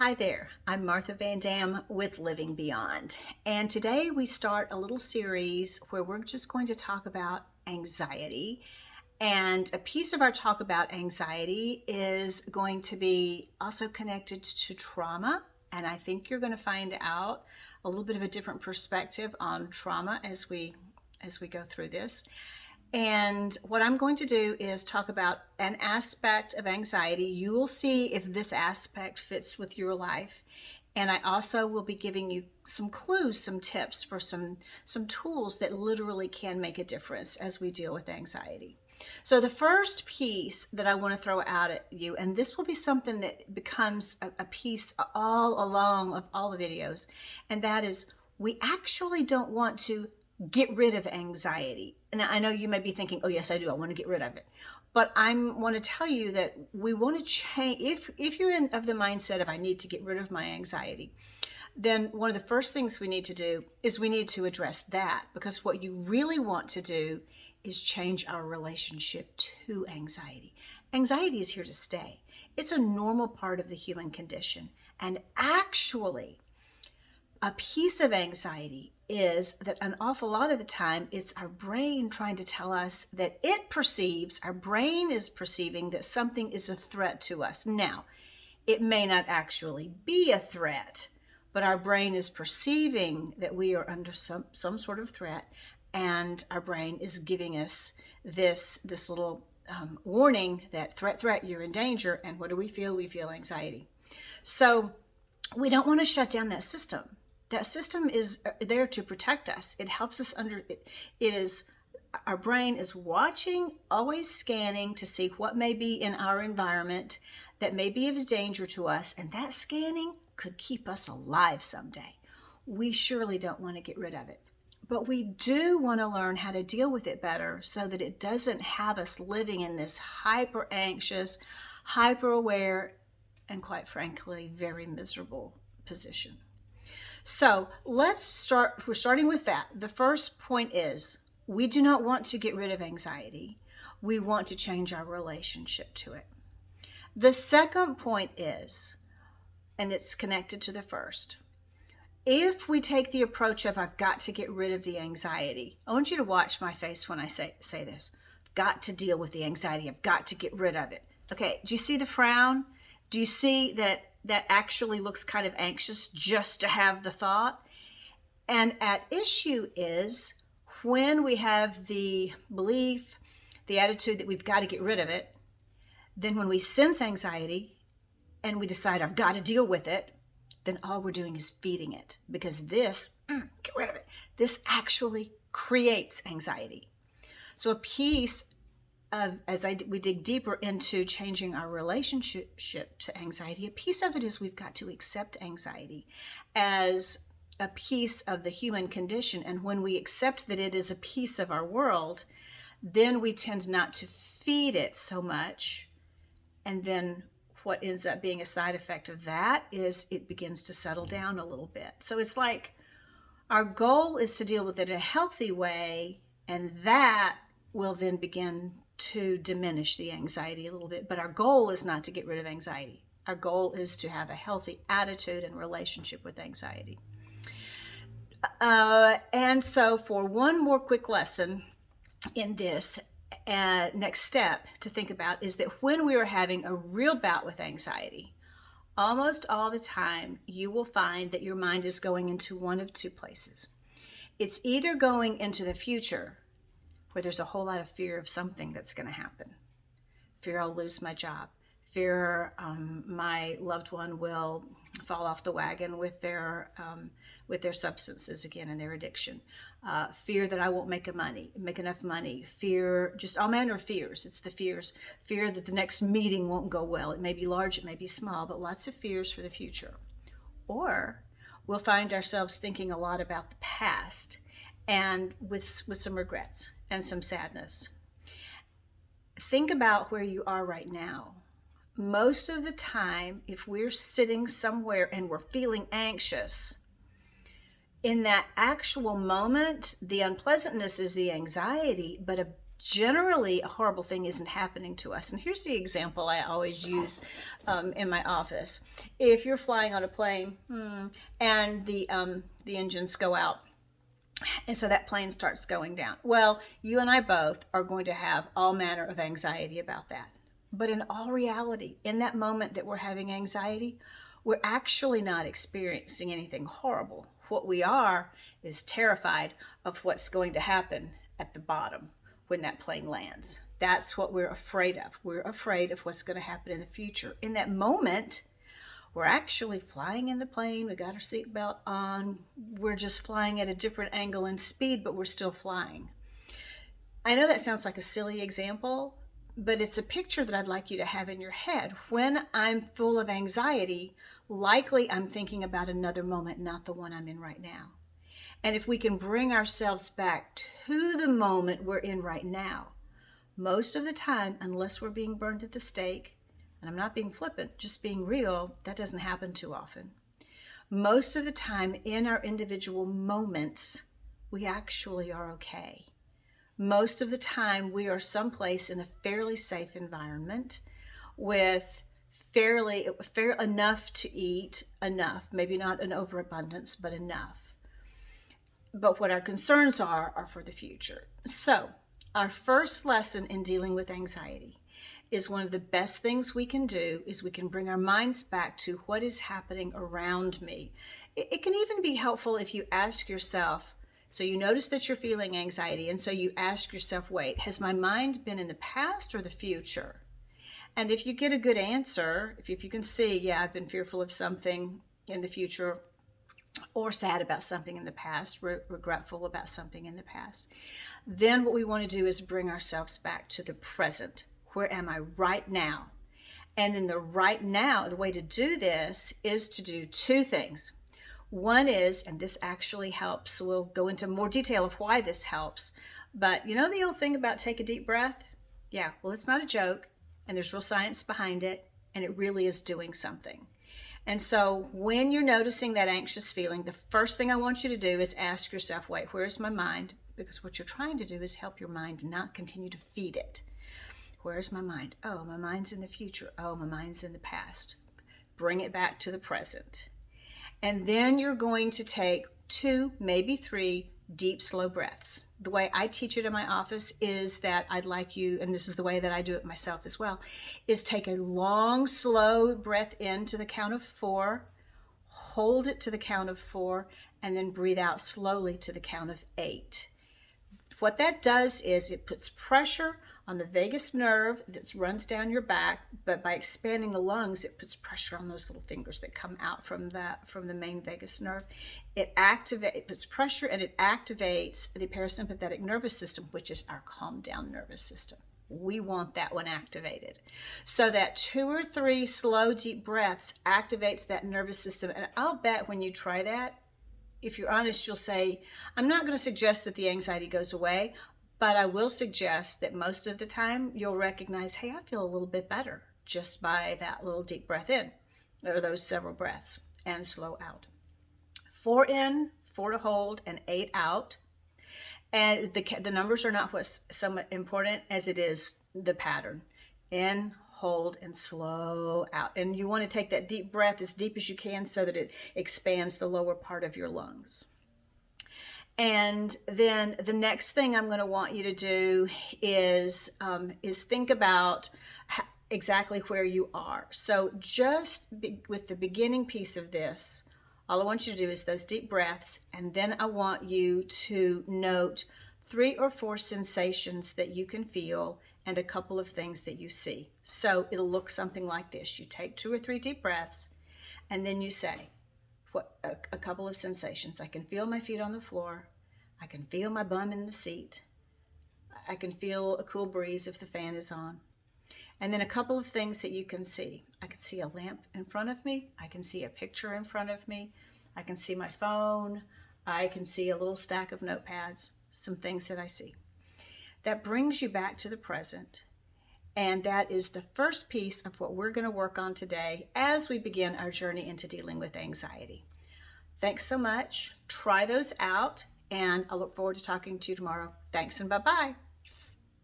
Hi there, I'm Martha Van Dam with Living Beyond, and today we start a little series where we're just going to talk about anxiety. And a piece of our talk about anxiety is going to be also connected to trauma, and I think you're going to find out a little bit of a different perspective on trauma as we go through this. And what I'm going to do is talk about an aspect of anxiety. You will see if this aspect fits with your life. And I also will be giving you some clues, some tips for some tools that literally can make a difference as we deal with anxiety. So the first piece that I want to throw out at you, and this will be something that becomes a piece all along of all the videos, and that is we actually don't want to get rid of anxiety. And I know you may be thinking, oh yes, I do. I want to get rid of it. But I want to tell you that we want to change. If you're of the mindset of I need to get rid of my anxiety, then one of the first things we need to do is we need to address that, because what you really want to do is change our relationship to anxiety. Anxiety is here to stay. It's a normal part of the human condition. And actually, a piece of anxiety is that an awful lot of the time it's our brain trying to tell us that our brain is perceiving that something is a threat to us. Now, it may not actually be a threat, but our brain is perceiving that we are under some sort of threat, and our brain is giving us this little warning that threat, you're in danger. And what do we feel? We feel anxiety. So we don't want to shut down that system. That system is there to protect us. It helps us our brain is watching, always scanning to see what may be in our environment that may be of danger to us, and that scanning could keep us alive someday. We surely don't want to get rid of it, but we do want to learn how to deal with it better so that it doesn't have us living in this hyper anxious, hyper aware, and quite frankly, very miserable position. So let's start. We're starting with that. The first point is we do not want to get rid of anxiety. We want to change our relationship to it. The second point is, and it's connected to the first, if we take the approach of I've got to get rid of the anxiety, I want you to watch my face when I say this. I've got to deal with the anxiety. I've got to get rid of it. Okay, do you see the frown? Do you see that actually looks kind of anxious just to have the thought? And at issue is when we have the belief, the attitude that we've got to get rid of it, then when we sense anxiety and we decide I've got to deal with it, then all we're doing is feeding it, because get rid of it. This actually creates anxiety. So a piece of, we dig deeper into changing our relationship to anxiety, a piece of it is we've got to accept anxiety as a piece of the human condition. And when we accept that it is a piece of our world, then we tend not to feed it so much. And then what ends up being a side effect of that is it begins to settle down a little bit. So it's like our goal is to deal with it in a healthy way, and that will then begin to diminish the anxiety a little bit. But our goal is not to get rid of anxiety. Our goal is to have a healthy attitude and relationship with anxiety. And so for one more quick lesson in this, next step to think about is that when we are having a real bout with anxiety, almost all the time you will find that your mind is going into one of two places. It's either going into the future, where there's a whole lot of fear of something that's going to happen. Fear I'll lose my job. Fear my loved one will fall off the wagon with their substances again and their addiction. Fear that I won't make enough money. Fear, just all manner of fears. It's the fears. Fear that the next meeting won't go well. It may be large, it may be small, but lots of fears for the future. Or we'll find ourselves thinking a lot about the past, and with some regrets and some sadness. Think about where you are right now. Most of the time, if we're sitting somewhere and we're feeling anxious, in that actual moment, the unpleasantness is the anxiety, but a generally a horrible thing isn't happening to us. And here's the example I always use in my office. If you're flying on a plane and the engines go out, and so that plane starts going down. Well, you and I both are going to have all manner of anxiety about that. But in all reality, in that moment that we're having anxiety, we're actually not experiencing anything horrible. What we are is terrified of what's going to happen at the bottom when that plane lands. That's what we're afraid of. We're afraid of what's going to happen in the future. In that moment, we're actually flying in the plane. We got our seatbelt on. We're just flying at a different angle and speed, but we're still flying. I know that sounds like a silly example, but it's a picture that I'd like you to have in your head. When I'm full of anxiety, likely I'm thinking about another moment, not the one I'm in right now. And if we can bring ourselves back to the moment we're in right now, most of the time, unless we're being burned at the stake, and I'm not being flippant, just being real, that doesn't happen too often. Most of the time in our individual moments, we actually are okay. Most of the time we are someplace in a fairly safe environment with fair enough to eat, enough, maybe not an overabundance, but enough. But what our concerns are for the future. So our first lesson in dealing with anxiety is one of the best things we can do is we can bring our minds back to what is happening around me. It can even be helpful if you ask yourself, so you notice that you're feeling anxiety, and so you ask yourself, wait, has my mind been in the past or the future? And if you get a good answer, if you can see, yeah, I've been fearful of something in the future, or sad about something in the past, regretful about something in the past, then what we want to do is bring ourselves back to the present. Where am I right now? And in the right now, the way to do this is to do two things. One is, and this actually helps, we'll go into more detail of why this helps, but you know the old thing about take a deep breath? Yeah, well, it's not a joke, and there's real science behind it, and it really is doing something. And so when you're noticing that anxious feeling, the first thing I want you to do is ask yourself, wait, where's my mind? Because what you're trying to do is help your mind not continue to feed it. Where's my mind? Oh, my mind's in the future. Oh, my mind's in the past. Bring it back to the present. And then you're going to take 2, maybe 3 deep, slow breaths. The way I teach it in my office is that I'd like you, and this is the way that I do it myself as well, is take a long, slow breath in to the count of 4, hold it to the count of 4, and then breathe out slowly to the count of 8. What that does is it puts pressure on the vagus nerve that runs down your back, but by expanding the lungs, it puts pressure on those little fingers that come out from the main vagus nerve. It puts pressure and it activates the parasympathetic nervous system, which is our calm down nervous system. We want that one activated. So that 2 or 3 slow, deep breaths activates that nervous system. And I'll bet when you try that, if you're honest, you'll say, I'm not going to suggest that the anxiety goes away, but I will suggest that most of the time you'll recognize, hey, I feel a little bit better just by that little deep breath in, or those several breaths, and slow out. 4 in, 4 to hold, and 8 out. And the numbers are not what's so important as it is the pattern. In, hold, and slow out. And you want to take that deep breath as deep as you can so that it expands the lower part of your lungs. And then the next thing I'm going to want you to do is think about exactly where you are. So with the beginning piece of this, all I want you to do is those deep breaths, and then I want you to note 3 or 4 sensations that you can feel and a couple of things that you see. So it'll look something like this. You take 2 or 3 deep breaths, and then you say, a couple of sensations. I can feel my feet on the floor. I can feel my bum in the seat. I can feel a cool breeze if the fan is on. And then a couple of things that you can see. I can see a lamp in front of me. I can see a picture in front of me. I can see my phone. I can see a little stack of notepads, some things that I see. That brings you back to the present. And that is the first piece of what we're going to work on today as we begin our journey into dealing with anxiety. Thanks so much. Try those out, and I look forward to talking to you tomorrow. Thanks, and bye-bye.